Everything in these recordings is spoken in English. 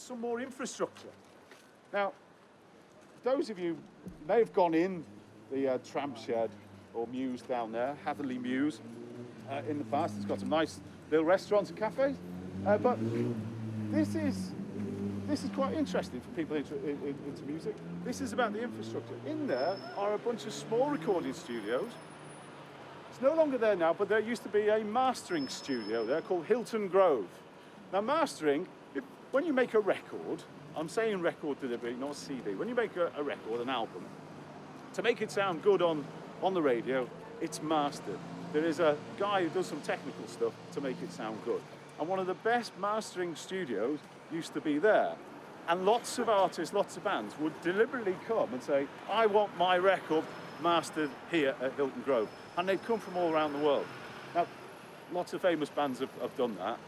some more infrastructure. Now, those of you may have gone in the tram shed or Mews down there, Hatherley Mews, in the past. It's got some nice little restaurants and cafes, but this is quite interesting for people into music. This is about the infrastructure. In there are a bunch of small recording studios. It's no longer there now, but there used to be a mastering studio there called Hilton Grove. Now mastering, when you make a record, I'm saying record delivery, not CD. When you make a record, an album, to make it sound good on the radio, it's mastered. There is a guy who does some technical stuff to make it sound good. And one of the best mastering studios used to be there. And lots of artists, lots of bands would deliberately come and say, I want my record mastered here at Hilton Grove. And they'd come from all around the world. Now, lots of famous bands have done that.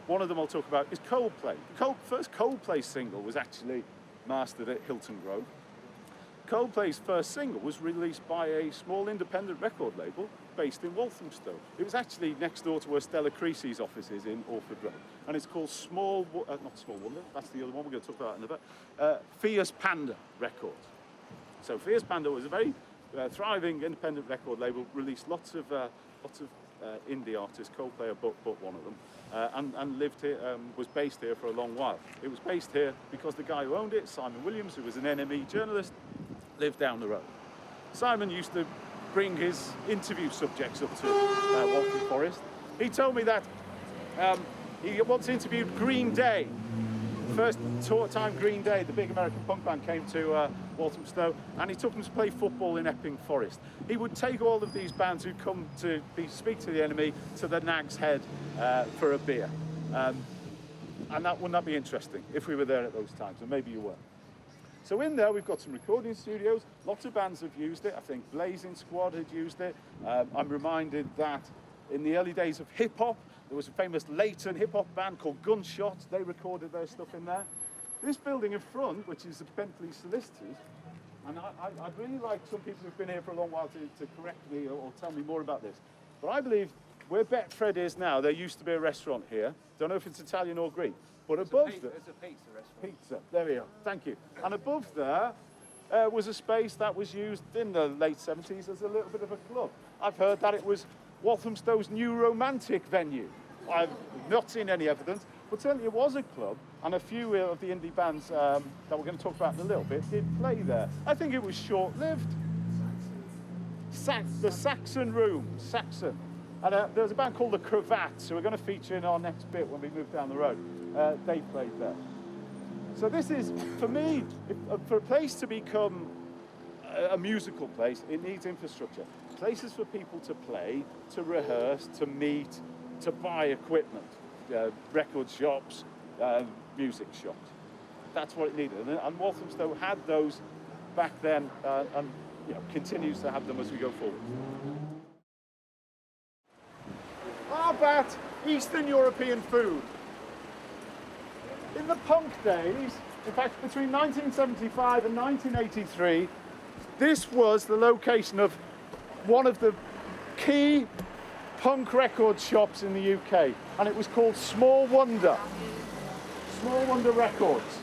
One of them I'll talk about is Coldplay. The first Coldplay single was actually mastered at Hilton Grove. Coldplay's first single was released by a small independent record label based in Walthamstow. It was actually next door to where Stella Creasy's office is in Orford Road. And it's called not Small Wonder, that's the other one, we're going to talk about in a bit, Fierce Panda Records. So Fierce Panda was a very thriving independent record label, released lots of indie artists, Coldplay but one of them, and lived here, was based here for a long while. It was based here because the guy who owned it, Simon Williams, who was an NME journalist, lived down the road. Simon used to bring his interview subjects up to Waltham Forest. He told me that he once interviewed Green Day. First time Green Day, the big American punk band, came to Walthamstow, and he took them to play football in Epping Forest. He would take all of these bands who'd come to speak to the enemy to the Nag's Head for a beer. And wouldn't that be interesting if we were there at those times, and maybe you were. So in there we've got some recording studios, lots of bands have used it. I think Blazing Squad had used it. I'm reminded that in the early days of hip-hop, there was a famous Leighton hip-hop band called Gunshot. They recorded their stuff in there. This building in front, which is the Bentley Solicitors, and I'd really like some people who've been here for a long while to correct me or tell me more about this. But I believe where Betfred is now, there used to be a restaurant here. Don't know if it's Italian or Greek. But above there... It's a pizza restaurant. Pizza, there we are, thank you. And above there was a space that was used in the late 70s as a little bit of a club. I've heard that it was Walthamstow's new romantic venue. I've not seen any evidence, but certainly it was a club, and a few of the indie bands that we're going to talk about in a little bit did play there. I think it was short-lived. The Saxon Room, Saxon. And there's a band called the Cravats, who we're going to feature in our next bit when we move down the road. They played there. So this is, for me, for a place to become a musical place, it needs infrastructure. Places for people to play, to rehearse, to meet, to buy equipment, record shops, music shops. That's what it needed. And Walthamstow had those back then, and continues to have them as we go forward. How about Eastern European food? In the punk days, in fact, between 1975 and 1983, this was the location of one of the key punk record shops in the UK, and it was called Small Wonder. Small Wonder Records.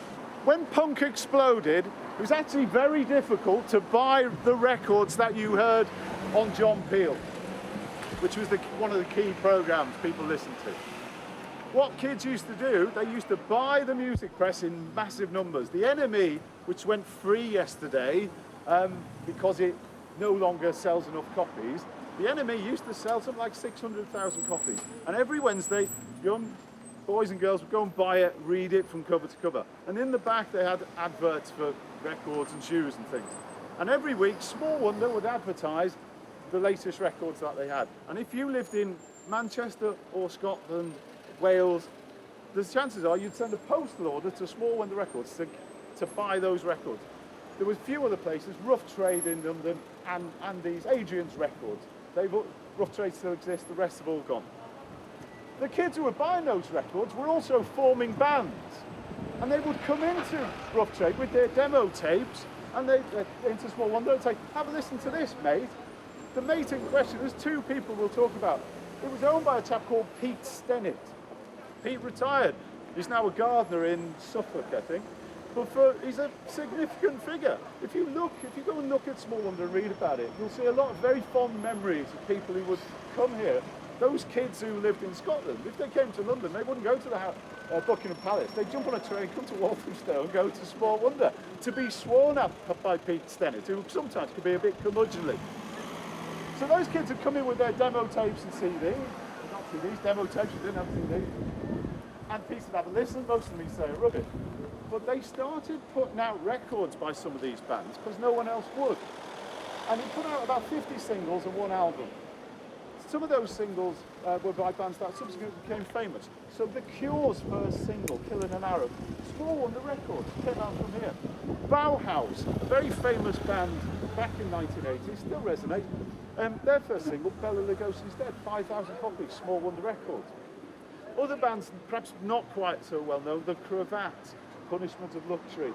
When punk exploded, it was actually very difficult to buy the records that you heard on John Peel, which was one of the key programs people listened to. What kids used to do, they used to buy the music press in massive numbers. The NME, which went free yesterday because it no longer sells enough copies, the NME used to sell something like 600,000 copies. And every Wednesday, young boys and girls would go and buy it, read it from cover to cover. And in the back, they had adverts for records and shoes and things. And every week, Small Wonder would advertise the latest records that they had. And if you lived in Manchester or Scotland, Wales, the chances are you'd send a postal order to Small Wonder Records to buy those records. There were a few other places, Rough Trade in London and these Adrian's Records. Rough Trade still exists, the rest have all gone. The kids who were buying those records were also forming bands. And they would come into Rough Trade with their demo tapes, and into Small Wonder and say, have a listen to this, mate. The mate in question, there's two people we'll talk about. It was owned by a chap called Pete Stennett. Pete retired. He's now a gardener in Suffolk, I think. But he's a significant figure. If you go and look at Small Wonder and read about it, you'll see a lot of very fond memories of people who would come here. Those kids who lived in Scotland, if they came to London, they wouldn't go to the Buckingham Palace. They'd jump on a train, come to Walthamstow and go to Small Wonder to be sworn at by Pete Stennett, who sometimes could be a bit curmudgeonly. So those kids would come in with their demo tapes and CDs, not CDs, demo tapes, they didn't have CDs. And Pete would have a listen, most of them he'd say are rubbish. But they started putting out records by some of these bands because no one else would. And he put out about 50 singles and one album. Some of those singles were by bands that subsequently became famous. So The Cure's first single, Killing an Arab, Small Wonder Records, came out from here. Bauhaus, a very famous band back in 1980, still resonate. Their first single, Bela Lugosi's Dead, 5,000 copies, Small Wonder Records. Other bands, perhaps not quite so well known, The Cravat, Punishment of Luxury,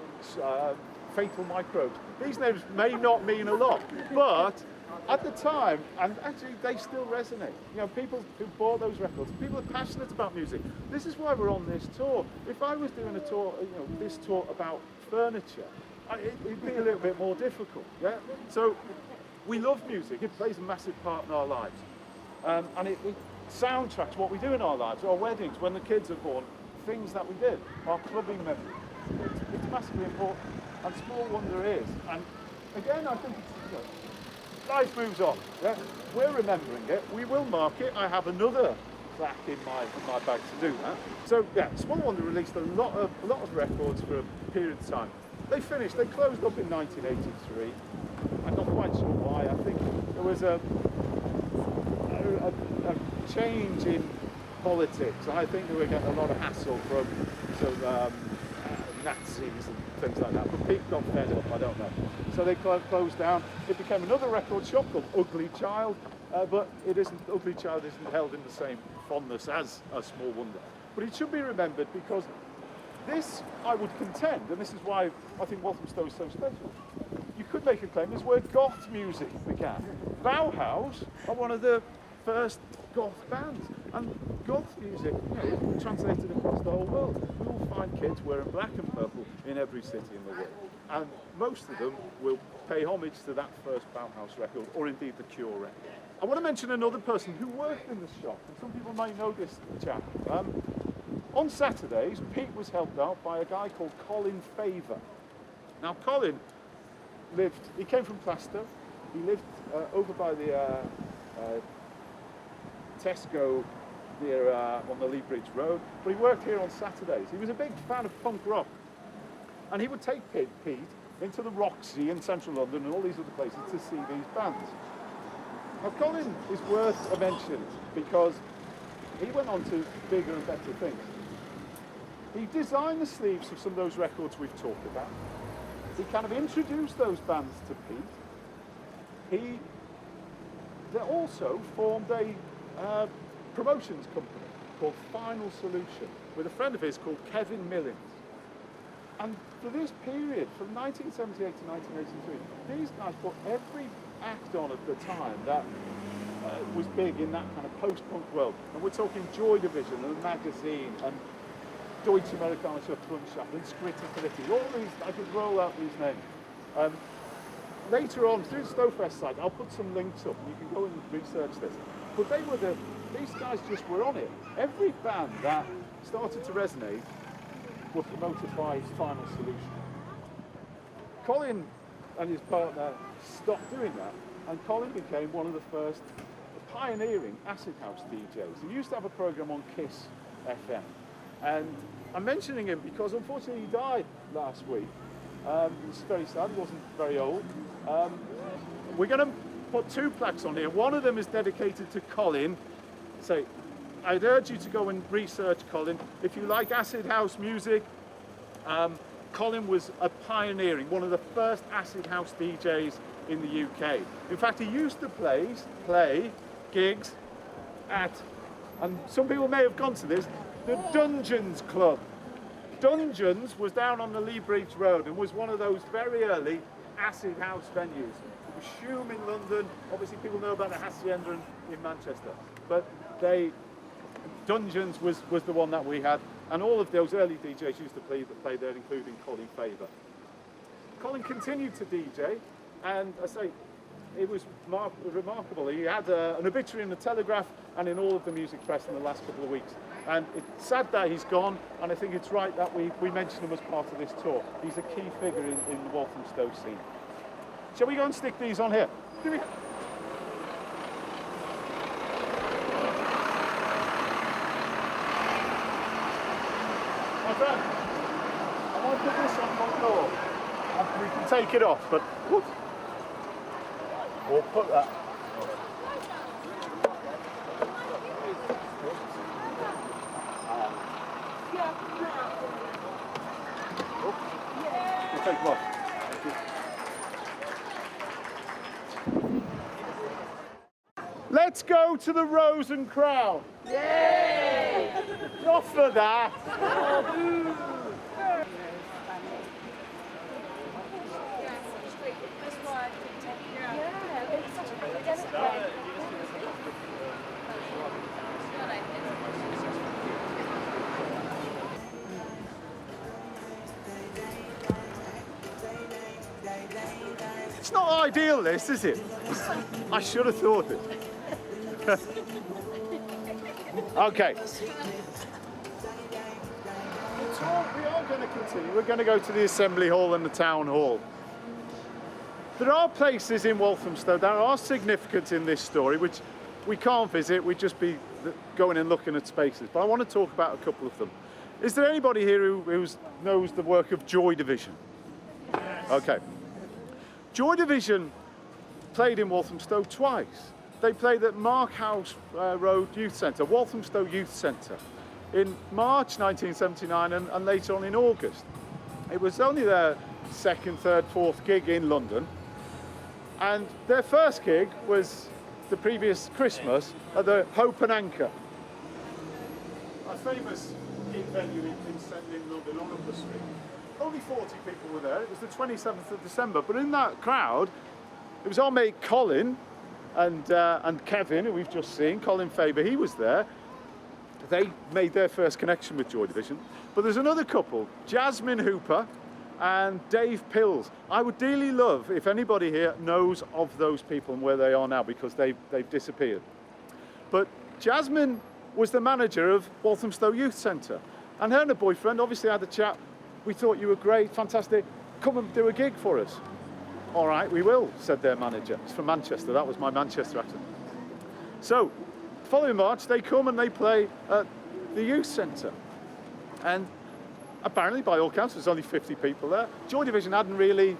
Fatal Microbes. These names may not mean a lot, but at the time, and actually they still resonate. You know, people who bought those records, people are passionate about music. This is why we're on this tour. If I was doing a tour, this tour about furniture, it'd be a little bit more difficult, yeah? So, we love music, it plays a massive part in our lives. And it soundtracks what we do in our lives, our weddings, when the kids are born, things that we did, our clubbing memories. It's massively important, and Small Wonder is. And again, I think life moves on. Yeah? We're remembering it. We will mark it. I have another plaque in my bag to do that. So yeah, Small Wonder released a lot of records for a period of time. They closed up in 1983. I'm not quite sure why. I think there was a change in politics. I think they were getting a lot of hassle from Nazis and things like that. But Pete got fed up, I don't know. So they closed down. It became another record shop called Ugly Child, but Ugly Child isn't held in the same fondness as a Small Wonder. But it should be remembered because this, I would contend, and this is why I think Walthamstow is so special, you could make a claim, is where goth music began. Bauhaus are one of the first goth bands, and goth music translated across the whole world. We will find kids wearing black and purple in every city in the world, and most of them will pay homage to that first Bauhaus record, or indeed the Cure record. I want to mention another person who worked in the shop, and some people might know this chap. On Saturdays, Pete was helped out by a guy called Colin Favour. Now, Colin he came from Plaistow. He lived over by the Tesco near on the Lee Bridge Road, but he worked here on Saturdays. He was a big fan of punk rock, and he would take Pete into the Roxy in central London and all these other places to see these bands. Now, Colin is worth a mention because he went on to bigger and better things. He designed the sleeves of some of those records we've talked about. He kind of introduced those bands to Pete. They also formed a promotions company called Final Solution with a friend of his called Kevin Millins. And for this period, from 1978 to 1983, these guys put every act on at the time that was big in that kind of post-punk world. And we're talking Joy Division and the Magazine and Deutsche Amerikanische Freundschaft and Scritti Politti. All these, I could roll out these names. Later on, through the Stowfest site, I'll put some links up and you can go and research this. But these guys just were on it. Every band that started to resonate were promoted by Final Solution. Colin and his partner stopped doing that, and Colin became one of the first pioneering acid house DJs. He used to have a program on Kiss FM, and I'm mentioning him because unfortunately he died last week. It's very sad, he wasn't very old. We're going to put two plaques on here. One of them is dedicated to Colin. So I'd urge you to go and research Colin. If you like acid house music, Colin was a pioneering, one of the first acid house DJs in the UK. In fact, he used to play gigs at, and some people may have gone to this, the Dungeons Club. Dungeons was down on the Lee Bridge Road and was one of those very early acid house venues. It was Hume in London. Obviously, people know about the Hacienda in Manchester, but Dungeons was the one that we had. And all of those early DJs used to play there, including Colin Faber. Colin continued to DJ, and I say, it was remarkable. He had an obituary in the Telegraph and in all of the music press in the last couple of weeks. And it's sad that he's gone, and I think it's right that we mention him as part of this tour. He's a key figure in the Walthamstow scene. Shall we go and stick these on here? My friend, I want to put this on the floor. We can take it off, but whoop, we'll put that. We'll take them off. Let's go to the Rose and Crown. Yay! Not for that. It's not ideal, this, is it? I should have thought it. Okay. The tour, we are going to continue. We're going to go to the Assembly Hall and the Town Hall. There are places in Walthamstow that are significant in this story, which we can't visit. We'd just be going and looking at spaces. But I want to talk about a couple of them. Is there anybody here who knows the work of Joy Division? Yes. Okay. Joy Division played in Walthamstow twice. They played at Mark House Road Youth Centre, Walthamstow Youth Centre, in March 1979 and later on in August. It was only their second, third, fourth gig in London. And their first gig was the previous Christmas at the Hope and Anchor, a famous gig venue in London on Upper Street. Only 40 people were there. It was the 27th of December. But in that crowd, it was our mate Colin and Kevin, who we've just seen, Colin Faber, he was there. They made their first connection with Joy Division. But there's another couple, Jasmine Hooper and Dave Pills. I would dearly love if anybody here knows of those people and where they are now, because they've disappeared. But Jasmine was the manager of Walthamstow Youth Centre, and her and her boyfriend obviously had a chat. We thought you were great, fantastic, come and do a gig for us. All right, we will, said their manager. It's from Manchester, that was my Manchester accent. So, following March, they come and they play at the youth centre. And apparently, by all counts, there's only 50 people there. Joy Division hadn't really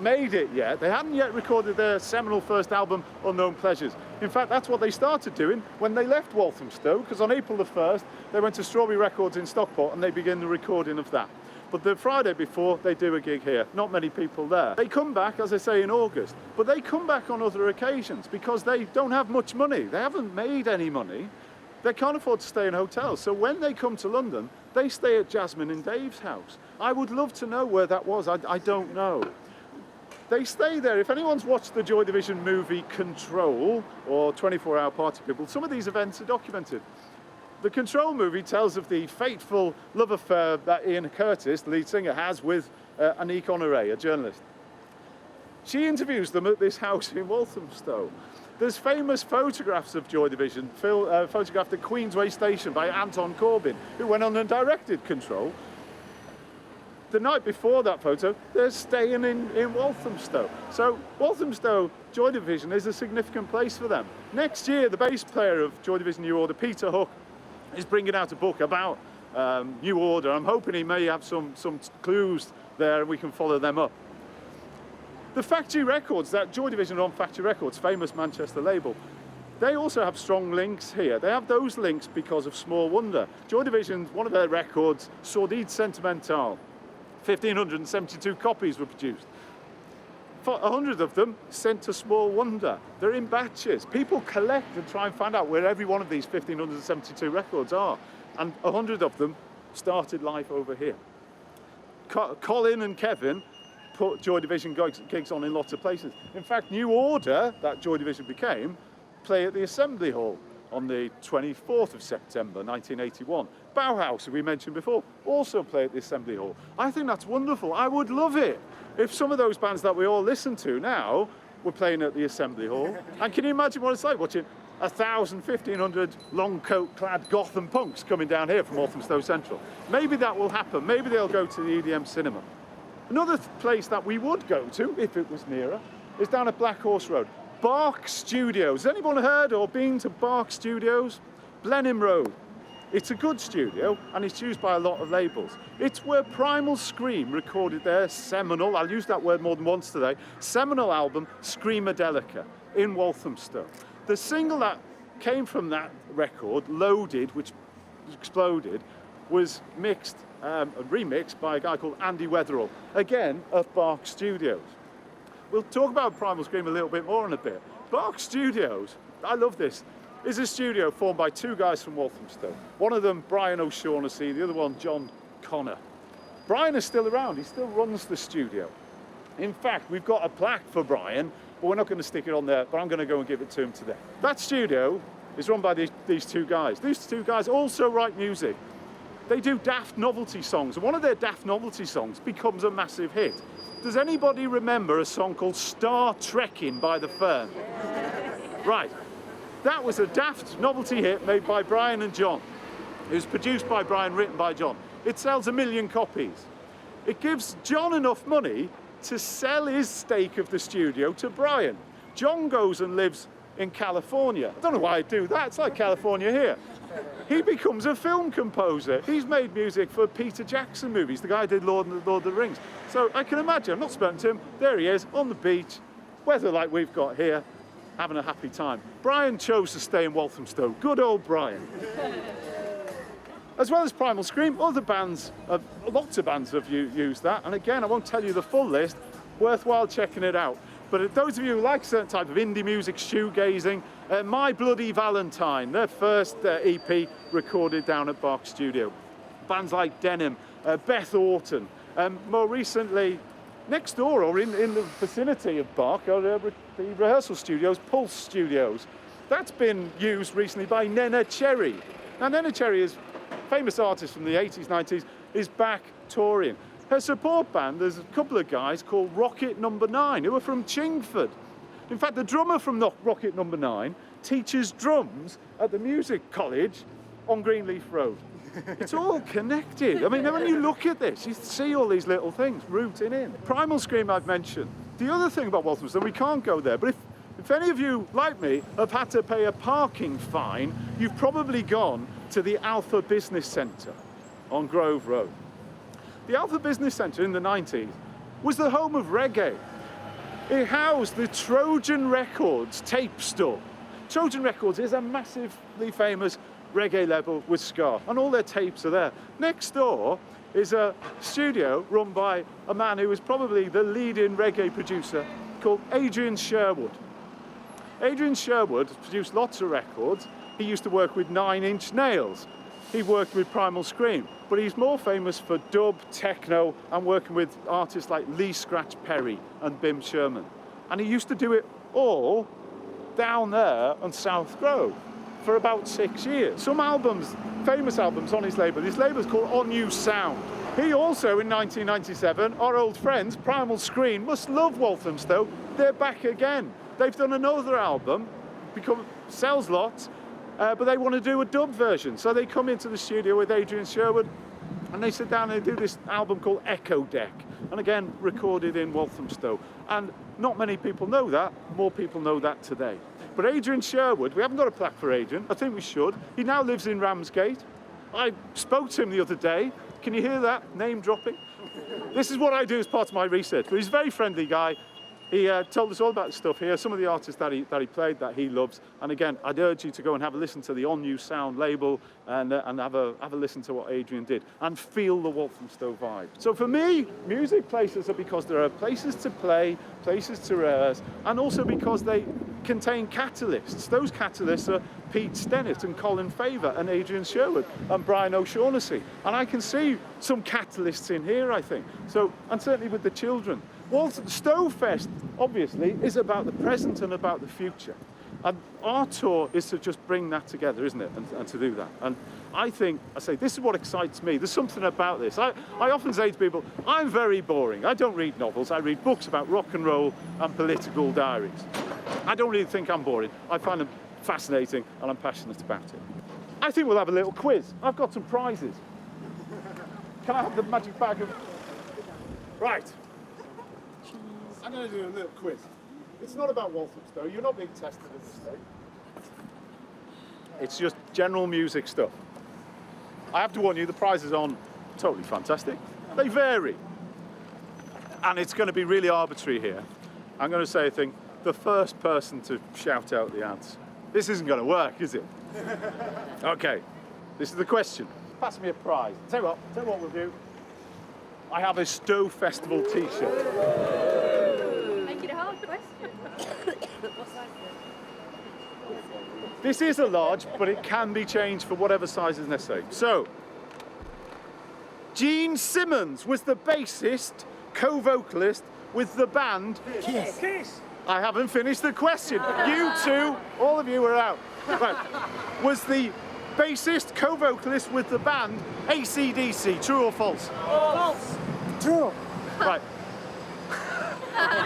made it yet. They hadn't yet recorded their seminal first album, Unknown Pleasures. In fact, that's what they started doing when they left Walthamstow, because on April the 1st, they went to Strawberry Records in Stockport and they began the recording of that. But the Friday before, they do a gig here. Not many people there. They come back, as I say, in August. But they come back on other occasions because they don't have much money. They haven't made any money. They can't afford to stay in hotels. So when they come to London, they stay at Jasmine and Dave's house. I would love to know where that was. I don't know. They stay there. If anyone's watched the Joy Division movie Control or 24-Hour Party People, some of these events are documented. The Control movie tells of the fateful love affair that Ian Curtis, the lead singer, has with Anique Honoré, a journalist. She interviews them at this house in Walthamstow. There's famous photographs of Joy Division, photographed at Queensway Station by Anton Corbijn, who went on and directed Control. The night before that photo, they're staying in Walthamstow. So Walthamstow Joy Division is a significant place for them. Next year, the bass player of Joy Division New Order, Peter Hook, is bringing out a book about New Order. I'm hoping he may have some clues there and we can follow them up. The Factory Records, that Joy Division are on Factory Records, famous Manchester label, they also have strong links here. They have those links because of Small Wonder. Joy Division, one of their records, Sordide Sentimental, 1,572 copies were produced. 100 of them sent to Small Wonder. They're in batches. People collect and try and find out where every one of these 1,572 records are. And 100 of them started life over here. Colin and Kevin put Joy Division gigs on in lots of places. In fact, New Order, that Joy Division became, play at the Assembly Hall. on the 24th of September 1981. Bauhaus, who we mentioned before, also play at the Assembly Hall. I think that's wonderful. I would love it if some of those bands that we all listen to now were playing at the Assembly Hall. And can you imagine what it's like watching 1,000, 1,500 long coat clad Gotham punks coming down here from Walthamstow Central? Maybe that will happen. Maybe they'll go to the EDM cinema. Another place that we would go to, if it was nearer, is down at Black Horse Road. Bark Studios. Has anyone heard or been to Bark Studios? Blenheim Road. It's a good studio and it's used by a lot of labels. It's where Primal Scream recorded their seminal, I'll use that word more than once today, seminal album Screamadelica in Walthamstow. The single that came from that record, Loaded, which exploded, was mixed and remixed by a guy called Andy Weatherall, again at Bark Studios. We'll talk about Primal Scream a little bit more in a bit. Bark Studios, I love this, is a studio formed by two guys from Walthamstow. One of them, Brian O'Shaughnessy, the other one, John Connor. Brian is still around, he still runs the studio. In fact, we've got a plaque for Brian, but we're not going to stick it on there, but I'm going to go and give it to him today. That studio is run by these two guys. These two guys also write music. They do daft novelty songs, and one of their daft novelty songs becomes a massive hit. Does anybody remember a song called Star Trekking by The Firm? Right. That was a daft novelty hit made by Brian and John. It was produced by Brian, written by John. It sells 1 million copies. It gives John enough money to sell his stake of the studio to Brian. John goes and lives in California. I don't know why I do that, it's like California here. He becomes a film composer. He's made music for Peter Jackson movies, the guy who did Lord of the Rings. So I can imagine, I've not spoken to him, there he is, on the beach, weather like we've got here, having a happy time. Brian chose to stay in Walthamstow. Good old Brian. As well as Primal Scream, other bands, lots of bands have used that. And again, I won't tell you the full list, worthwhile checking it out. But those of you who like a certain type of indie music, shoegazing, My Bloody Valentine, their first EP recorded down at Bark Studio. Bands like Denim, Beth Orton, more recently, next door or in the vicinity of Bark are the rehearsal studios, Pulse Studios. That's been used recently by Nena Cherry. Now Nena Cherry is a famous artist from the 80s, 90s, is back touring. Her support band, there's a couple of guys called Rocket Number 9 who are from Chingford. In fact, the drummer from Rocket Number 9 teaches drums at the music college on Greenleaf Road. It's all connected. I mean, when you look at this, you see all these little things rooting in. Primal Scream I've mentioned. The other thing about Walthamstow, we can't go there, but if any of you, like me, have had to pay a parking fine, you've probably gone to the Alpha Business Centre on Grove Road. The Alpha Business Centre in the 90s was the home of reggae. It housed the Trojan Records tape store. Trojan Records is a massively famous reggae label with ska, and all their tapes are there. Next door is a studio run by a man who is probably the leading reggae producer called Adrian Sherwood. Adrian Sherwood has produced lots of records. He used to work with 9 Inch Nails. He worked with Primal Scream, but he's more famous for dub, techno, and working with artists like Lee Scratch Perry and Bim Sherman. And he used to do it all down there on South Grove for about 6 years. Some albums, famous albums on his label. His label is called On You Sound. He also, in 1997, our old friends, Primal Scream, must love Walthamstow. They're back again. They've done another album, sells lots, but they want to do a dub version. So they come into the studio with Adrian Sherwood and they sit down and they do this album called Echo Deck. And again, recorded in Walthamstow. And not many people know that. More people know that today. But Adrian Sherwood, we haven't got a plaque for Adrian. I think we should. He now lives in Ramsgate. I spoke to him the other day. Can you hear that? Name dropping. This is what I do as part of my research. But he's a very friendly guy. He told us all about the stuff here, some of the artists that he played that he loves. And again, I'd urge you to go and have a listen to the On You Sound label and have a listen to what Adrian did and feel the Walthamstow vibe. So for me, music places are because there are places to play, places to rehearse, and also because they contain catalysts. Those catalysts are Pete Stennett and Colin Favour and Adrian Sherwood and Brian O'Shaughnessy. And I can see some catalysts in here, I think. So, and certainly with the children. Walthamstow Fest, obviously, is about the present and about the future. And our tour is to just bring that together, isn't it? And to do that. And I think, I say, this is what excites me. There's something about this. I often say to people, I'm very boring. I don't read novels. I read books about rock and roll and political diaries. I don't really think I'm boring. I find them fascinating and I'm passionate about it. I think we'll have a little quiz. I've got some prizes. Can I have the magic bag of... Right. I'm going to do a little quiz. It's not about Walthamstow. You're not being tested at this stage. It's just general music stuff. I have to warn you, the prizes aren't totally fantastic. They vary. And it's going to be really arbitrary here. I'm going to say a thing. The first person to shout out the answer. This isn't going to work, is it? Okay. This is the question. Pass me a prize. Tell you what we'll do. I have a Stowe Festival t-shirt. Make it a hard question. What size is it? This is a large, but it can be changed for whatever size is necessary. So, Gene Simmons was the bassist, co-vocalist with the band Kiss. Kiss. I haven't finished the question. You two, all of you are out. Right. Was the bassist, co-vocalist with the band AC/DC, true or false? False. True. Right.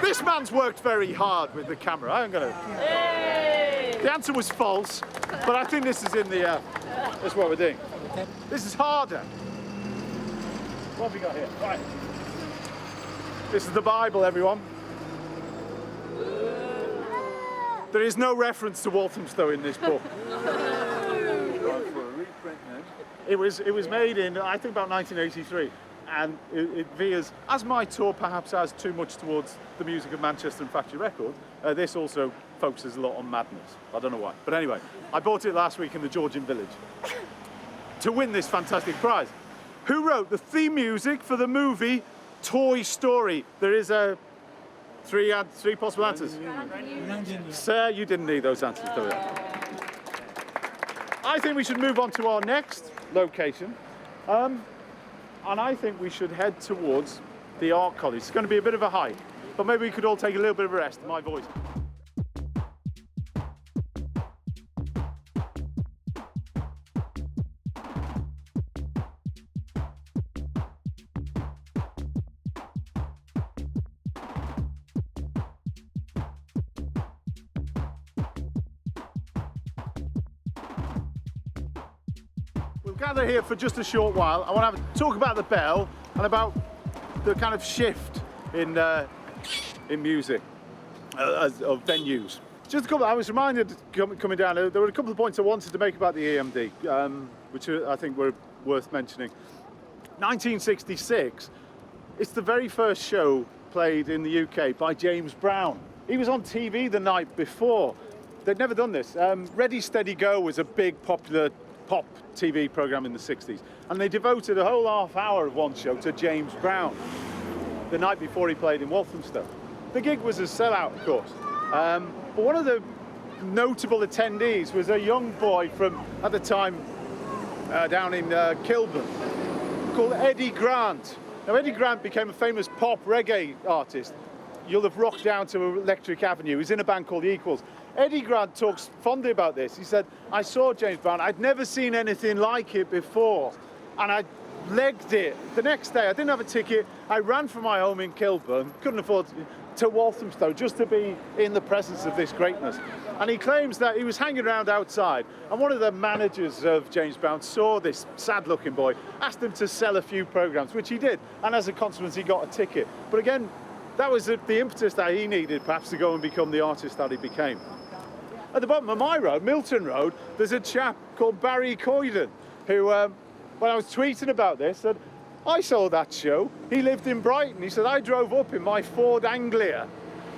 This man's worked very hard with the camera. I'm gonna. Hey! The answer was false, but I think this is in the. That's what we're doing. This is harder. What have we got here? Right. This is the Bible, everyone. There is no reference to Walthamstow in this book. It was made in, I think, about 1983, and it veers, as my tour perhaps has too much towards the music of Manchester and Factory Record, this also focuses a lot on madness. I don't know why. But anyway, I bought it last week in the Georgian Village to win this fantastic prize. Who wrote the theme music for the movie Toy Story? There is three possible answers. Sir, you didn't need those answers, do you? I think we should move on to our next location. And I think we should head towards the art college. It's going to be a bit of a hike, but maybe we could all take a little bit of a rest. My voice. Gather here for just a short while. I want to talk about the bell and about the kind of shift in music of venues. Just a couple. I was reminded coming down. There were a couple of points I wanted to make about the EMD, which I think were worth mentioning. 1966. It's the very first show played in the UK by James Brown. He was on TV the night before. They'd never done this. Ready, Steady, Go was a big popular PoP TV programme in the 60s, and they devoted a whole half hour of one show to James Brown the night before he played in Walthamstow. The gig was a sellout, of course, but one of the notable attendees was a young boy from, at the time, down in Kilburn, called Eddie Grant. Now, Eddie Grant became a famous pop reggae artist. You'll have rocked down to Electric Avenue. He's in a band called The Equals. Eddie Grant talks fondly about this. He said, I saw James Brown. I'd never seen anything like it before. And I legged it. The next day, I didn't have a ticket. I ran from my home in Kilburn, couldn't afford to Walthamstow, just to be in the presence of this greatness. And he claims that he was hanging around outside, and one of the managers of James Brown saw this sad-looking boy, asked him to sell a few programmes, which he did. And as a consequence, he got a ticket. But again, that was the impetus that he needed, perhaps, to go and become the artist that he became. At the bottom of my road, Milton Road, there's a chap called Barry Coyden, who, when I was tweeting about this, said, I saw that show. He lived in Brighton. He said, I drove up in my Ford Anglia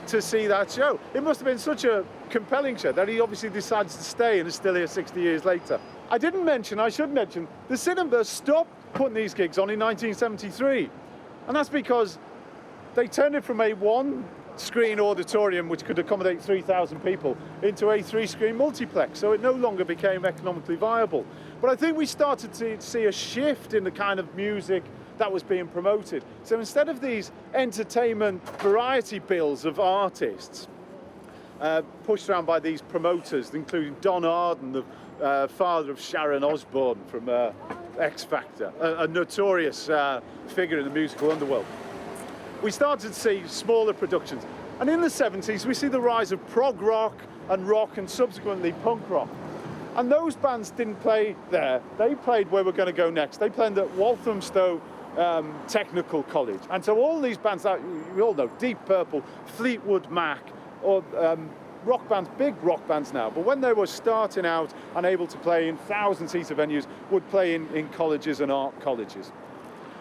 to see that show. It must have been such a compelling show that he obviously decided to stay and is still here 60 years later. I should mention, the cinema stopped putting these gigs on in 1973. And that's because they turned it from a one-screen auditorium, which could accommodate 3,000 people, into a three-screen multiplex, so it no longer became economically viable. But I think we started to see a shift in the kind of music that was being promoted. So instead of these entertainment variety bills of artists, pushed around by these promoters, including Don Arden, the father of Sharon Osbourne from X Factor, a notorious figure in the musical underworld. We started to see smaller productions. And in the 70s, we see the rise of prog rock and subsequently punk rock. And those bands didn't play there. They played where we're going to go next. They played at Walthamstow Technical College. And so all these bands that we all know, Deep Purple, Fleetwood Mac, or rock bands, big rock bands now, but when they were starting out and able to play in 1,000-seater venues, would play in colleges and art colleges.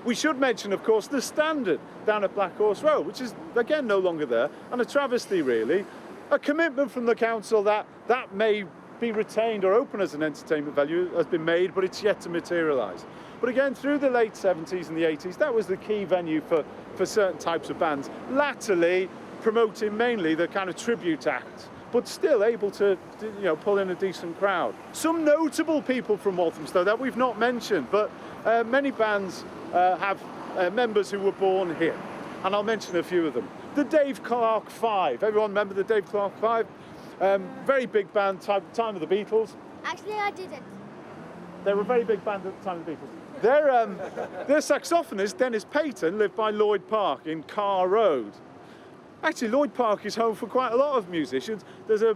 We should mention, of course, the Standard down at Black Horse Road, which is, again, no longer there, and a travesty, really. A commitment from the council that may be retained or open as an entertainment venue has been made, but it's yet to materialise. But again, through the late 70s and the 80s, that was the key venue for certain types of bands, latterly promoting mainly the kind of tribute acts, but still able to, pull in a decent crowd. Some notable people from Walthamstow that we've not mentioned, but many bands have members who were born here, and I'll mention a few of them. The Dave Clark Five. Everyone remember the Dave Clark Five? Very big band, time of the Beatles. Actually, I didn't. They were a very big band at the time of the Beatles. Their saxophonist, Dennis Payton, lived by Lloyd Park in Carr Road. Actually, Lloyd Park is home for quite a lot of musicians. There's a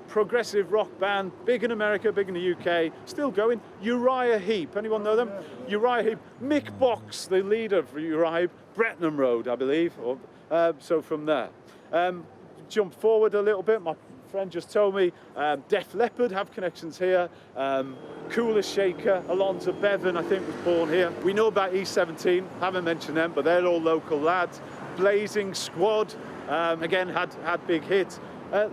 progressive rock band, big in America, big in the UK, still going. Uriah Heep, anyone know them? Uriah Heep. Mick Box, the leader of Uriah Heep, Brettenham Road, I believe, so from there. Jump forward a little bit, my friend just told me, Def Leppard have connections here, Cooler Shaker, Alonzo Bevan, I think, was born here. We know about E17, haven't mentioned them, but they're all local lads. Blazing Squad, again, had big hits.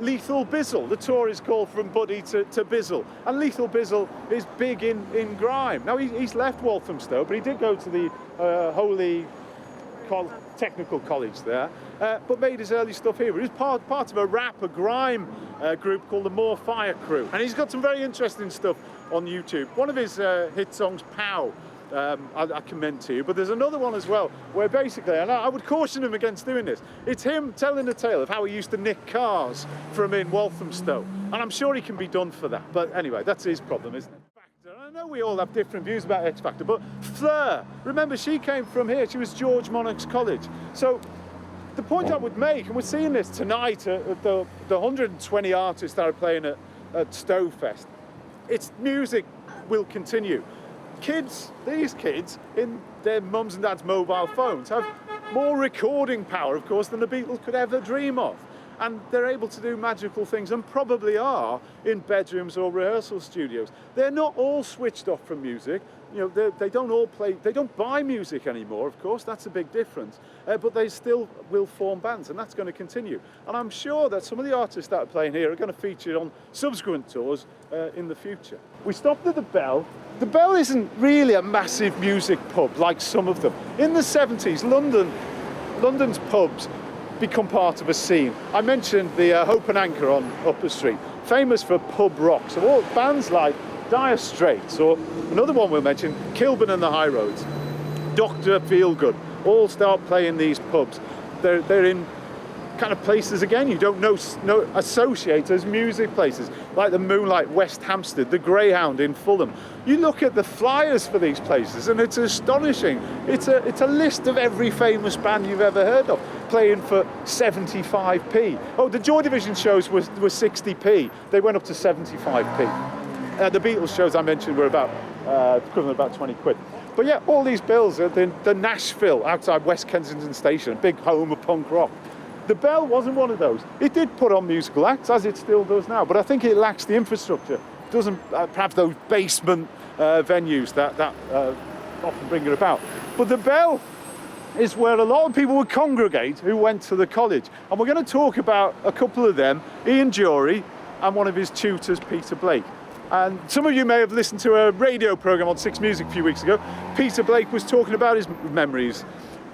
Lethal Bizzle, the tour is called From Buddy to Bizzle, and Lethal Bizzle is big in grime. Now, he's left Walthamstow, but he did go to the Holy Technical College there, but made his early stuff here. He was part of a grime group called the More Fire Crew, and he's got some very interesting stuff on YouTube. One of his hit songs, Pow, I commend to you, but there's another one as well where basically, and I would caution him against doing this, it's him telling the tale of how he used to nick cars from in Walthamstow, and I'm sure he can be done for that, but anyway, that's his problem, isn't it? I know we all have different views about X Factor, but Fleur, remember, she came from here, she was George Monarch's college. So the point I would make, and we're seeing this tonight at the 120 artists that are playing at Stowfest, it's music will continue. These kids, in their mums and dads' mobile phones, have more recording power, of course, than the Beatles could ever dream of. And they're able to do magical things, and probably are, in bedrooms or rehearsal studios. They're not all switched off from music. They don't all play, they don't buy music anymore, of course, that's a big difference. But they still will form bands, and that's going to continue. And I'm sure that some of the artists that are playing here are going to feature on subsequent tours in the future. We stopped at the Bell. The Bell isn't really a massive music pub like some of them. In the 70s, London's pubs become part of a scene. I mentioned the Hope and Anchor on Upper Street, famous for pub rock. So all bands like Dire Straits, or another one we'll mention, Kilburn and the High Roads, Dr. Feelgood, all start playing these pubs. They're in kind of places, again, you don't associate as music places, like the Moonlight West Hampstead, the Greyhound in Fulham. You look at the flyers for these places and it's astonishing. It's a list of every famous band you've ever heard of, playing for 75p. Oh, the Joy Division shows were 60p. They went up to 75p. The Beatles shows I mentioned were about equivalent about 20 quid. But yeah, all these bills are the Nashville outside West Kensington Station, a big home of punk rock. The Bell wasn't one of those. It did put on musical acts, as it still does now, but I think it lacks the infrastructure. It doesn't perhaps those basement venues that often bring it about. But the Bell is where a lot of people would congregate who went to the college. And we're going to talk about a couple of them, Ian Jury and one of his tutors, Peter Blake. And some of you may have listened to a radio programme on Six Music a few weeks ago. Peter Blake was talking about his memories.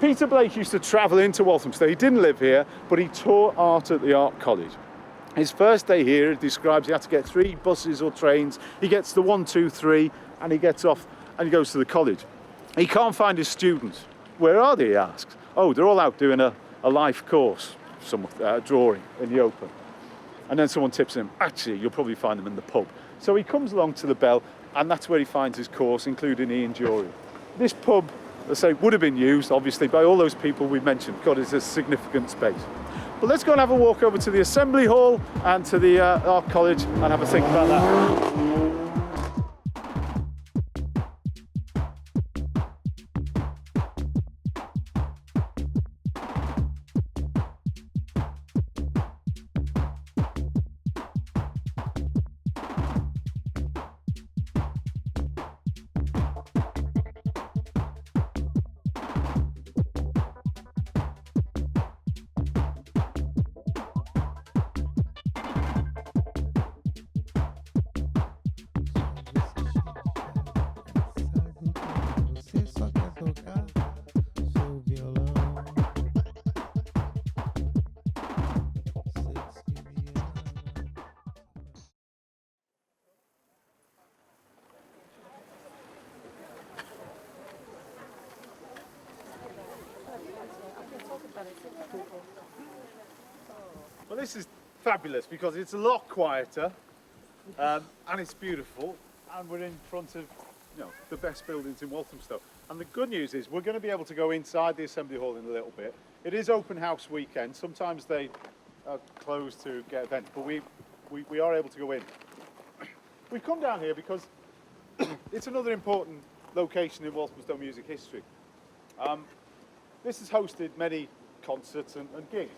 Peter Blake used to travel into Walthamstow. He didn't live here, but he taught art at the art college. His first day here, he describes he had to get 3 buses or trains. He gets the 1, 2, 3, and he gets off and he goes to the college. He can't find his students. Where are they, he asks. Oh, they're all out doing a life course, some drawing in the open. And then someone tips him, actually, you'll probably find them in the pub. So he comes along to the Bell, and that's where he finds his course, including Ian Jury. This pub, let's say, would have been used, obviously, by all those people we mentioned. God, it's a significant space. But let's go and have a walk over to the Assembly Hall and to the Art College and have a think about that. Well, this is fabulous because it's a lot quieter and it's beautiful, and we're in front of the best buildings in Walthamstow. And the good news is we're going to be able to go inside the Assembly Hall in a little bit. It is open house weekend. Sometimes they are closed to get events, but we are able to go in. We've come down here because it's another important location in Walthamstow music history. This has hosted many concerts and gigs.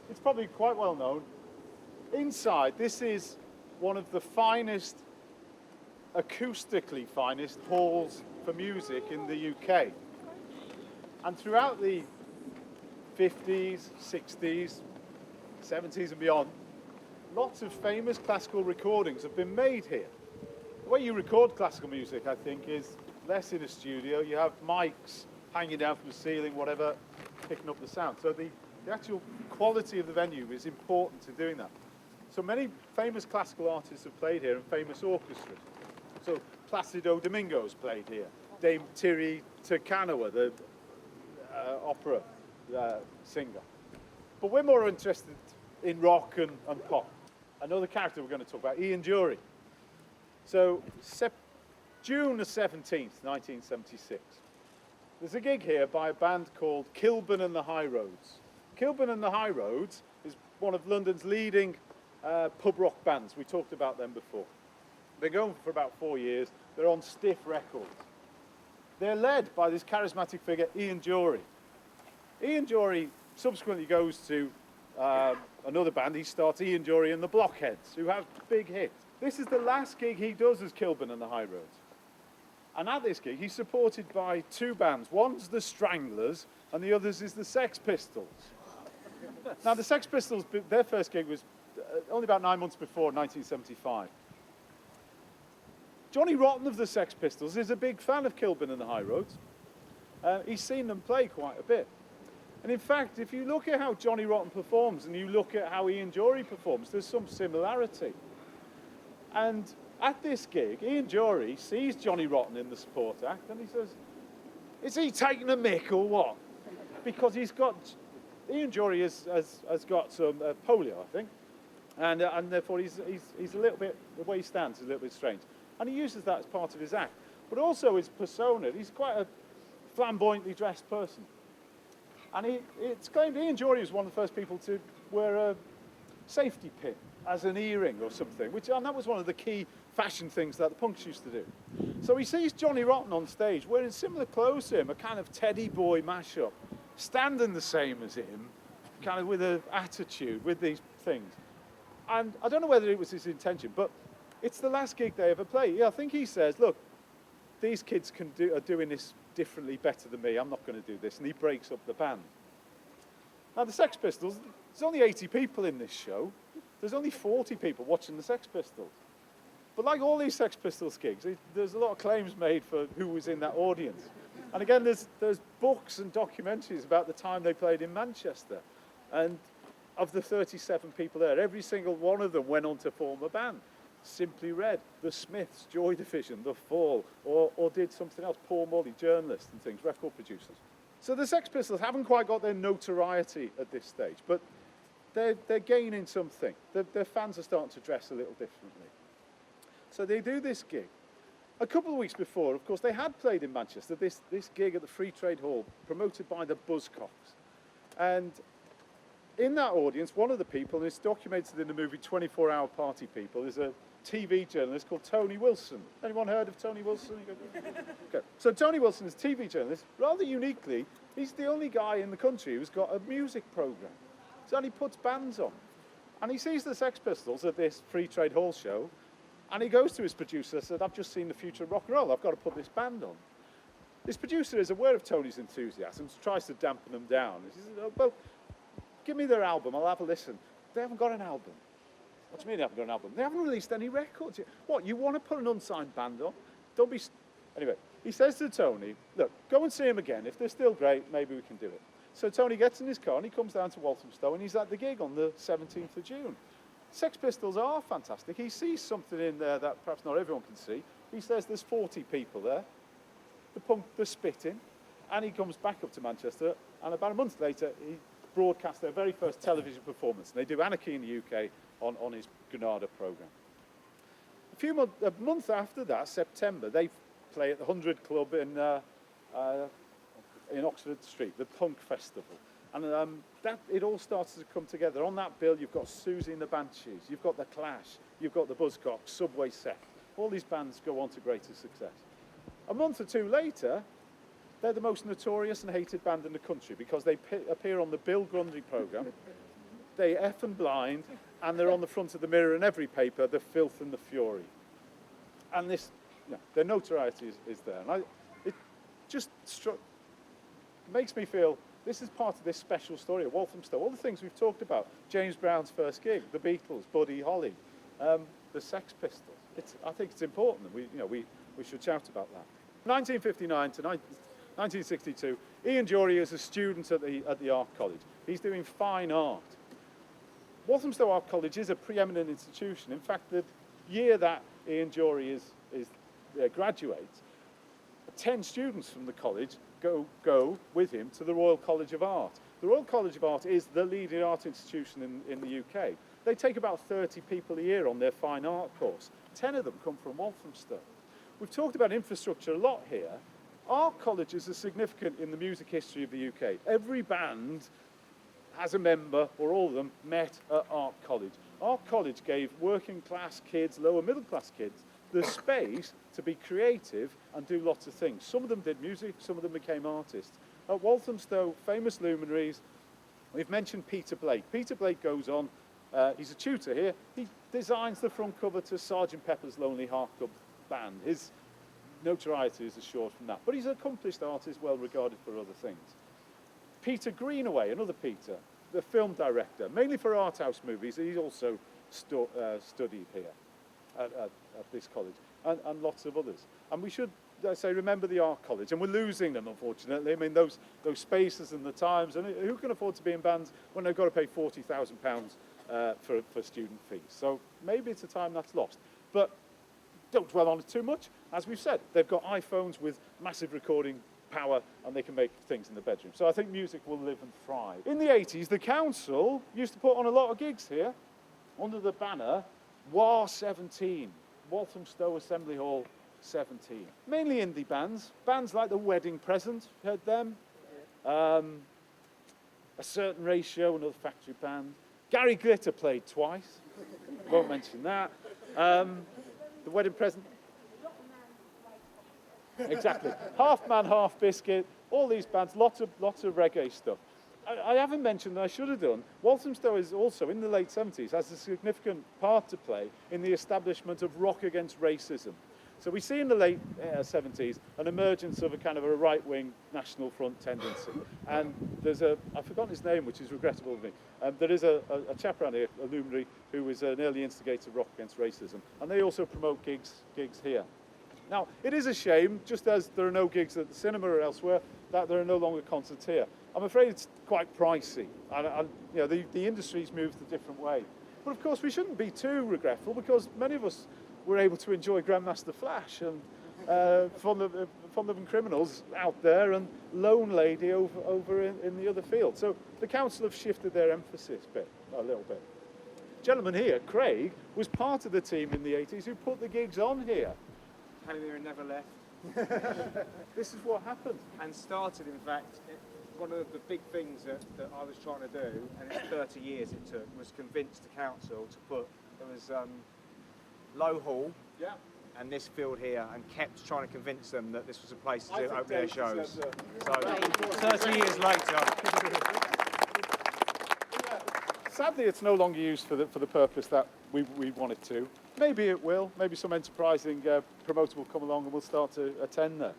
It's probably quite well known. Inside, this is one of the finest, acoustically finest halls for music in the UK. And throughout the 50s, 60s, 70s and beyond, lots of famous classical recordings have been made here. The way you record classical music, I think, is less in a studio. You have mics hanging down from the ceiling, whatever, picking up the sound. So the actual quality of the venue is important to doing that. So many famous classical artists have played here, and famous orchestras. So Placido Domingo's played here. Dame Tiri Turkanawa, the opera singer. But we're more interested in rock and pop. Another character we're going to talk about, Ian Jury. So June the 17th, 1976. There's a gig here by a band called Kilburn and the High Roads. Kilburn and the High Roads is one of London's leading pub rock bands. We talked about them before. They're going for about 4 years. They're on Stiff Records. They're led by this charismatic figure, Ian Jury. Ian Jury subsequently goes to another band. He starts Ian Jury and the Blockheads, who have big hits. This is the last gig he does as Kilburn and the High Roads. And at this gig, he's supported by two bands. One's the Stranglers, and the other is the Sex Pistols. Now, the Sex Pistols, their first gig was only about 9 months before, 1975. Johnny Rotten of the Sex Pistols is a big fan of Kilburn and the High Roads. He's seen them play quite a bit. And in fact, if you look at how Johnny Rotten performs and you look at how Ian Jury performs, there's some similarity. And at this gig, Ian Jury sees Johnny Rotten in the support act and he says, is he taking a mick or what? Because Ian Jury has got some polio, I think, and therefore he's a little bit, the way he stands is a little bit strange. And he uses that as part of his act. But also his persona, he's quite a flamboyantly dressed person. And it's claimed Ian Jury was one of the first people to wear a safety pin as an earring or something, and that was one of the key fashion things that the punks used to do. So he sees Johnny Rotten on stage wearing similar clothes to him, a kind of Teddy Boy mashup, standing the same as him, kind of with an attitude, with these things. And I don't know whether it was his intention, but it's the last gig they ever play. Yeah, I think he says, look, these kids are doing this differently, better than me. I'm not going to do this. And he breaks up the band. Now, the Sex Pistols, there's only 80 people in this show. There's only 40 people watching the Sex Pistols. But like all these Sex Pistols gigs, there's a lot of claims made for who was in that audience. And again, there's books and documentaries about the time they played in Manchester. And of the 37 people there, every single one of them went on to form a band. Simply Red, the Smiths, Joy Division, The Fall, or did something else, Paul Morley, journalists and things, record producers. So the Sex Pistols haven't quite got their notoriety at this stage, but they're gaining something. Their fans are starting to dress a little differently. So they do this gig. A couple of weeks before, of course, they had played in Manchester, this gig at the Free Trade Hall, promoted by the Buzzcocks. And in that audience, one of the people, and it's documented in the movie 24-Hour Party People, is a TV journalist called Tony Wilson. Anyone heard of Tony Wilson? Okay. So Tony Wilson is a TV journalist. Rather uniquely, he's the only guy in the country who's got a music programme. So he puts bands on. And he sees the Sex Pistols at this Free Trade Hall show, and he goes to his producer and said, I've just seen the future of rock and roll, I've got to put this band on. This producer is aware of Tony's enthusiasm, tries to dampen them down. He says, oh, well, give me their album, I'll have a listen. They haven't got an album. What do you mean they haven't got an album? They haven't released any records yet. What, you want to put an unsigned band on? Don't be... Anyway, he says to Tony, look, go and see him again. If they're still great, maybe we can do it. So Tony gets in his car and he comes down to Walthamstow and he's at the gig on the 17th of June. Sex Pistols are fantastic. He sees something in there that perhaps not everyone can see. He says there's 40 people there. They're spitting. And he comes back up to Manchester, and about a month later, he broadcasts their very first television performance. And they do Anarchy in the UK on his Granada programme. A month after that, September, they play at the 100 Club in Oxford Street, the Punk Festival. And it all starts to come together. On that bill, you've got Susie and the Banshees, you've got The Clash, you've got the Buzzcocks, Subway Sect. All these bands go on to greater success. A month or two later, they're the most notorious and hated band in the country because they appear on the Bill Grundy programme. They F and blind, and they're on the front of the Mirror in every paper, the filth and the fury. And this, their notoriety is there. And it just makes me feel this is part of this special story of Walthamstow. All the things we've talked about, James Brown's first gig, the Beatles, Buddy Holly, the Sex Pistols. I think it's important that we should shout about that. 1959 to 1962, Ian Jory is a student at the Art College. He's doing fine art. Walthamstow Art College is a preeminent institution. In fact, the year that Ian Jory graduates, 10 students from the college go with him to the Royal College of Art. The Royal College of Art is the leading art institution in the UK. They take about 30 people a year on their fine art course. 10 of them come from Walthamstow. We've talked about infrastructure a lot here. Art colleges are significant in the music history of the UK. Every band has a member, or all of them, met at Art College. Art College gave working class kids, lower middle class kids, the space to be creative and do lots of things. Some of them did music, some of them became artists. At Walthamstow, famous luminaries, we've mentioned Peter Blake. Peter Blake goes on, he's a tutor here, he designs the front cover to Sgt. Pepper's Lonely Heart Club Band. His notoriety is assured from that, but he's an accomplished artist, well regarded for other things. Peter Greenaway, another Peter, the film director, mainly for art house movies. He also studied here at this college, and lots of others. And we should say remember the Art College, and we're losing them, unfortunately. I mean, those spaces and the times, and who can afford to be in bands when they've got to pay £40,000 for student fees? So maybe it's a time that's lost, but don't dwell on it too much. As we've said, they've got iPhones with massive recording power, and they can make things in the bedroom. So I think music will live and thrive. In the 80s, the council used to put on a lot of gigs here under the banner WAR 17, Walthamstow Assembly Hall 17. Mainly indie bands like The Wedding Present, heard them? A Certain Ratio, another factory band. Gary Glitter played twice, won't mention that. The Wedding Present. Exactly. Half Man, Half Biscuit, all these bands, lots of reggae stuff. I haven't mentioned that I should have done. Walthamstow is also, in the late 70s, has a significant part to play in the establishment of rock against racism. So we see in the late 70s an emergence of a kind of a right-wing National Front tendency. And there's I've forgotten his name, which is regrettable of me. There is a chap around here, a luminary, who was an early instigator of rock against racism. And they also promote gigs here. Now, it is a shame, just as there are no gigs at the cinema or elsewhere, that there are no longer concerts here. I'm afraid it's quite pricey, and the industry's moved a different way. But of course, we shouldn't be too regretful, because many of us were able to enjoy Grandmaster Flash, and fun-loving criminals out there and lone lady over in the other field. So the council have shifted their emphasis a little bit. Gentleman here, Craig, was part of the team in the 80s who put the gigs on here. Came here and never left. This is what happened. And started, in fact, one of the big things that I was trying to do, and it's 30 years it took, was convince the council to put, there was Low Hall and this field here, and kept trying to convince them that this was a place to do open air shows. So 30 years later. Sadly, it's no longer used for the purpose that we want it to. Maybe it will. Maybe some enterprising promoter will come along and we'll start to attend there.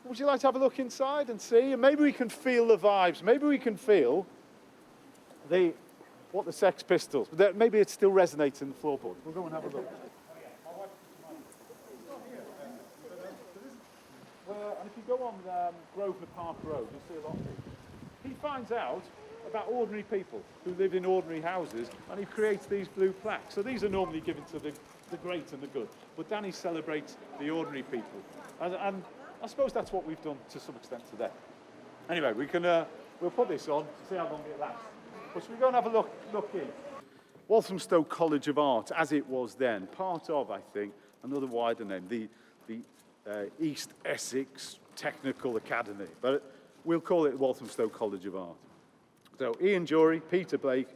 Would you like to have a look inside and see? And maybe we can feel the vibes. Maybe we can feel what the Sex Pistols. Maybe it still resonates in the floorboard. We'll go and have a look. And if you go on Grosvenor Park Road, you'll see a lot of people. He finds out about ordinary people who live in ordinary houses, and he creates these blue plaques. So these are normally given to the great and the good, but Danny celebrates the ordinary people, and I suppose that's what we've done to some extent today. Anyway, we'll put this on, see how long it lasts. But should we go and have a look in? Walthamstow College of Art, as it was then, part of, I think, another wider name, the East Essex Technical Academy, but we'll call it Walthamstow College of Art. So Ian Jury, Peter Blake,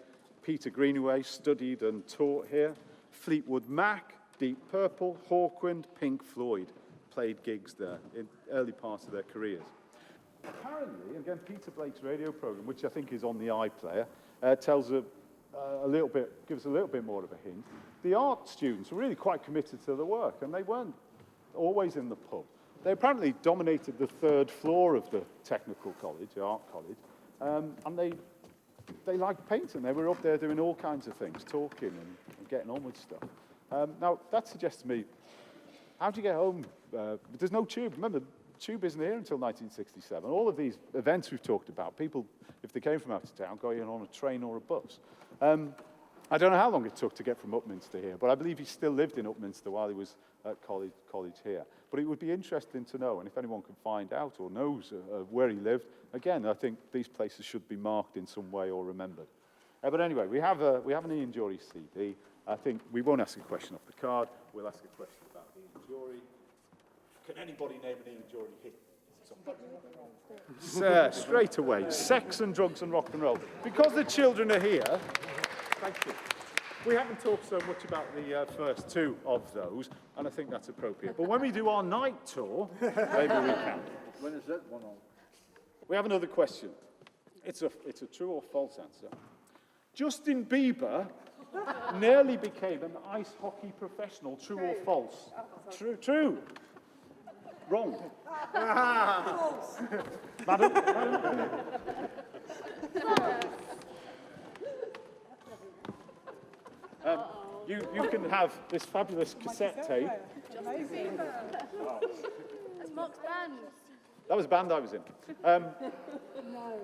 Peter Greenaway studied and taught here. Fleetwood Mac, Deep Purple, Hawkwind, Pink Floyd played gigs there in early parts of their careers. Apparently, again, Peter Blake's radio programme, which I think is on the iPlayer, tells a little bit, gives a little bit more of a hint. The art students were really quite committed to the work, and they weren't always in the pub. They apparently dominated the third floor of the technical college, the art college, and they liked painting. They were up there doing all kinds of things, talking and getting on with stuff. Now, that suggests to me, how do you get home? There's no tube. Remember, tube isn't here until 1967. All of these events we've talked about, people, if they came from out of town, going on a train or a bus. I don't know how long it took to get from Upminster here, but I believe he still lived in Upminster while he was at college here. But it would be interesting to know, and if anyone can find out or knows where he lived, again, I think these places should be marked in some way or remembered. But anyway, we have an Ian Jury CD. I think we won't ask a question off the card. We'll ask a question about Ian Jury. Can anybody name an Ian Jury hit? Straight away, sex and drugs and rock and roll. Because the children are here, thank you. We haven't talked so much about the first two of those, and I think that's appropriate. But when we do our night tour, maybe we can. When is that one on? We have another question. It's a true or false answer. Justin Bieber nearly became an ice hockey professional. True or false? True. Wrong. False. Madam? You can have this fabulous cassette tape. That's Mark's band. That was a band I was in.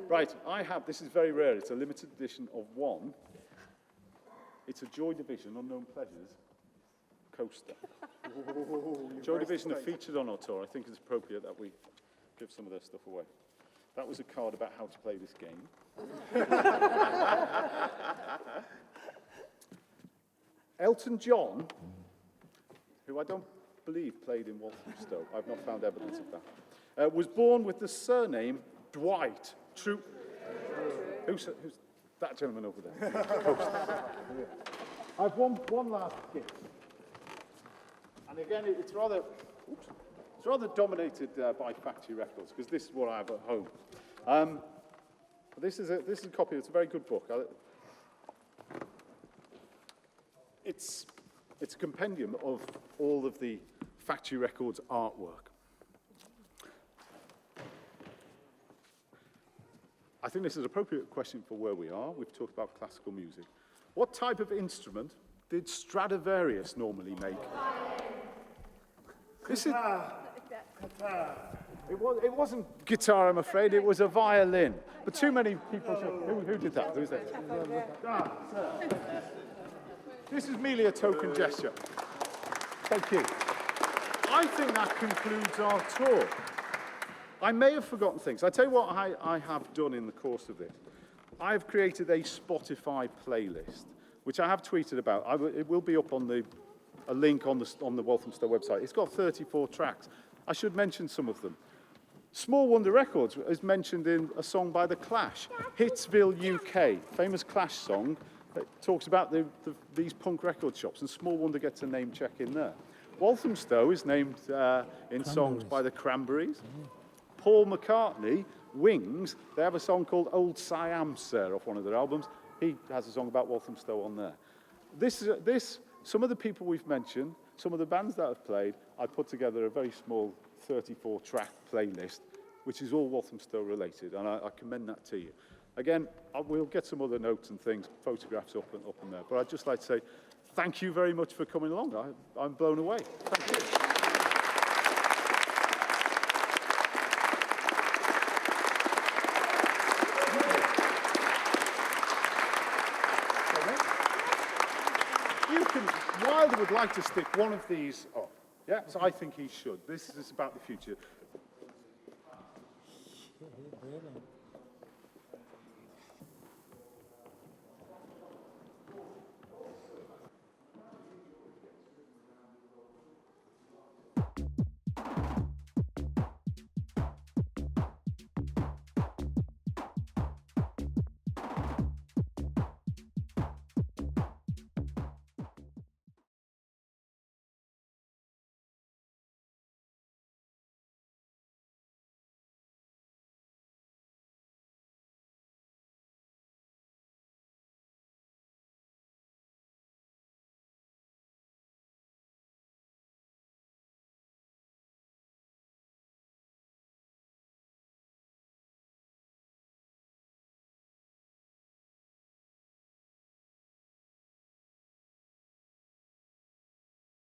Right, I have, this is very rare, it's a limited edition of one. It's a Joy Division Unknown Pleasures coaster. Joy Division are featured on our tour. I think it's appropriate that we give some of their stuff away. That was a card about how to play this game. Elton John, who I don't believe played in Walthamstow, I've not found evidence of that, was born with the surname Dwight. True. Who's that gentleman over there? I've one last gift. And again, it's rather dominated by factory records, because this is what I have at home. This is a copy. It's a very good book. It's a compendium of all of the factory records artwork. I think this is an appropriate question for where we are. We've talked about classical music. What type of instrument did Stradivarius normally make? This is. Guitar. It wasn't guitar, I'm afraid. It was a violin. But too many people. Who did that? Who's that? This is merely a token gesture. Thank you. I think that concludes our tour. I may have forgotten things. I tell you what I have done in the course of this. I have created a Spotify playlist, which I have tweeted about. It will be up on a link on the Walthamstow website. It's got 34 tracks. I should mention some of them. Small Wonder Records is mentioned in a song by The Clash, Hitsville, UK, famous Clash song that talks about these punk record shops, and Small Wonder gets a name check in there. Walthamstow is named in songs by the Cranberries. Paul McCartney, Wings, they have a song called Old Siam Sir off one of their albums. He has a song about Walthamstow on there. Some of the people we've mentioned, some of the bands that have played, I put together a very small 34-track playlist, which is all Walthamstow related, and I commend that to you. Again, we'll get some other notes and things, photographs up and there, but I'd just like to say thank you very much for coming along. I'm blown away. Thank you. Wilder would like to stick one of these up. Yeah, so I think he should. This is about the future.